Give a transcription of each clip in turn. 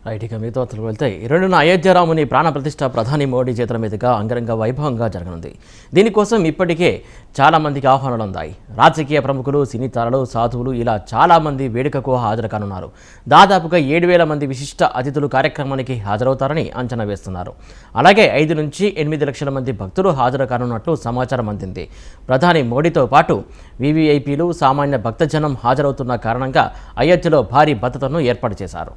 Right, ఇక మీతో వెళ్తే 2న అయోధ్య రాముని ప్రాణప్రతిష్ఠ ప్రధాని మోడీ చేతుల మీదుగా అంగరంగ వైభవంగా జరగనుంది. దీనికోసం ఇప్పటికే చాలా మందికి ఆహ్వానాలు అందాయి. రాజకీయ ప్రముఖులు, సినీ తారలు, సాధువులు ఇలా చాలా మంది వేడుకకు హాజరు కానున్నారు. దాదాపుగా 7,000 మంది విశిష్ట అతిథులు కార్యక్రమానికి హాజరవుతారని అంచనా వేస్తున్నారు. అలాగే 5 నుంచి 8 లక్షల మంది భక్తులు హాజరు కానున్నట్లు సమాచారం అందింది. ప్రధాని మోడీతో పాటు వీవీఐపీలు, సామాన్య భక్తజనం హాజరవుతున్న కారణంగా అయోధ్యలో భారీ భద్రతను ఏర్పాటు చేశారు.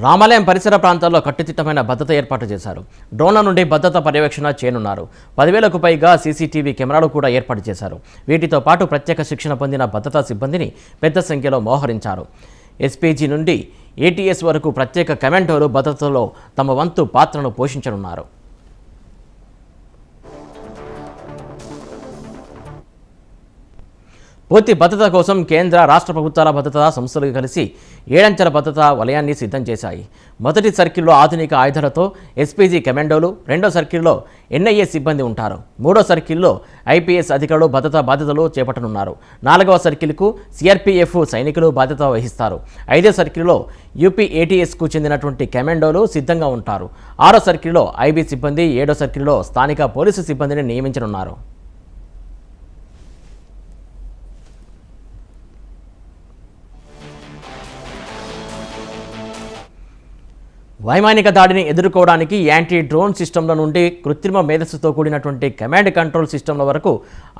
రామాలయం పరిసర ప్రాంతాల్లో కట్టుదిట్టమైన భద్రత ఏర్పాటు చేశారు. డ్రోన్ల నుండి భద్రత పర్యవేక్షణ చేయనున్నారు. 10,000కు పైగా సీసీటీవీ కెమెరాలు కూడా ఏర్పాటు చేశారు. వీటితో పాటు ప్రత్యేక శిక్షణ పొందిన భద్రతా సిబ్బందిని పెద్ద సంఖ్యలో మోహరించారు. ఎస్పీజీ నుండి ఏటీఎస్ వరకు ప్రత్యేక కమాండోలు భద్రతలో తమ వంతు పాత్రను పోషించనున్నారు. పూర్తి భద్రత కోసం కేంద్ర, రాష్ట్ర ప్రభుత్వాల భద్రతా సంస్థలు కలిసి 7 అంచెల భద్రతా వలయాన్ని సిద్ధం చేశాయి. మొదటి సర్కిల్లో ఆధునిక ఆయుధాలతో ఎస్పీజీ కమాండోలు, రెండో సర్కిల్లో ఎన్ఐఏ సిబ్బంది ఉంటారు. మూడో సర్కిల్లో ఐపీఎస్ అధికారులు భద్రతా బాధ్యతలు చేపట్టనున్నారు. 4వ సర్కిల్కు సిఆర్పీఎఫ్ సైనికులు బాధ్యత వహిస్తారు. 5వ సర్కిల్లో యూపీ ఏటీఎస్కు చెందినటువంటి కమాండోలు సిద్ధంగా ఉంటారు. 6వ సర్కిల్లో ఐబీ సిబ్బంది, 7వ సర్కిల్లో స్థానిక పోలీసు సిబ్బందిని నియమించనున్నారు. వైమానిక దాడిని ఎదుర్కోవడానికి యాంటీ డ్రోన్ సిస్టమ్ల నుండి కృత్రిమ మేధస్సుతో కూడినటువంటి కమాండ్ కంట్రోల్ సిస్టమ్ల వరకు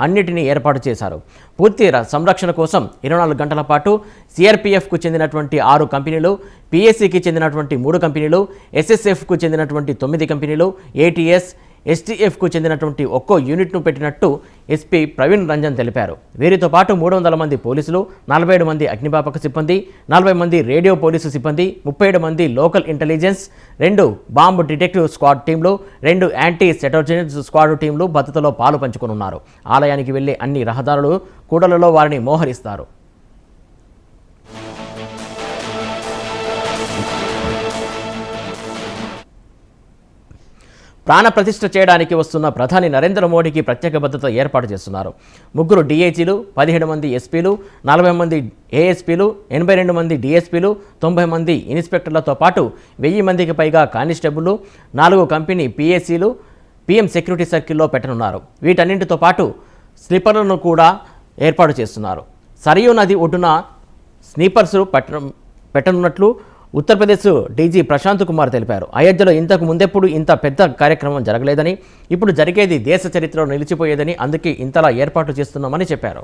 అన్నిటినీ ఏర్పాటు చేశారు. పూర్తి సంరక్షణ కోసం 24 గంటల పాటు సిఆర్పీఎఫ్కు చెందినటువంటి 6 కంపెనీలు, పిఎస్సికి చెందినటువంటి 3 కంపెనీలు, ఎస్ఎస్ఎఫ్కు చెందినటువంటి 9 కంపెనీలు, ఏటీఎస్, ఎస్టీఎఫ్కు చెందినటువంటి ఒక్కో యూనిట్ను పెట్టినట్టు ఎస్పీ ప్రవీణ్ రంజన్ తెలిపారు. వీరితో పాటు 300 మంది పోలీసులు, 47 మంది అగ్నిమాపక సిబ్బంది, 40 మంది రేడియో పోలీసు సిబ్బంది, 37 మంది local intelligence, 2 bomb detective squad టీంలు, 2 యాంటీ సెటోజెనిక్ స్క్వాడ్ టీంలు భద్రతలో పాలు పంచుకోనున్నారు. ఆలయానికి వెళ్లే అన్ని రహదారులు, కూడలలో వారిని మోహరిస్తారు. ప్రాణప్రతిష్ఠ చేయడానికి వస్తున్న ప్రధాని నరేంద్ర మోడీకి ప్రత్యేక భద్రత ఏర్పాటు చేస్తున్నారు. 3 డీఐజీలు, 17 మంది ఎస్పీలు, 40 మంది ఏఎస్పీలు, 82 మంది డీఎస్పీలు, 90 మంది ఇన్స్పెక్టర్లతో పాటు 1000 మందికి పైగా కానిస్టేబుళ్లు, 4 కంపెనీ పిఎస్సీలు పీఎం సెక్యూరిటీ సర్కిల్లో పెట్టనున్నారు. వీటన్నింటితో పాటు స్లీపర్లను కూడా ఏర్పాటు చేస్తున్నారు. సరియూ నది ఒడ్డున స్నీపర్స్ పెట్టనున్నట్లు ఉత్తరప్రదేశ్ డీజీ ప్రశాంత్ కుమార్ తెలిపారు. అయోధ్యలో ఇంతకు ముందెప్పుడు ఇంత పెద్ద కార్యక్రమం జరగలేదని, ఇప్పుడు జరిగేది దేశ చరిత్రలో నిలిచిపోయేదని, అందుకే ఇంతలా ఏర్పాటు చేస్తున్నామని చెప్పారు.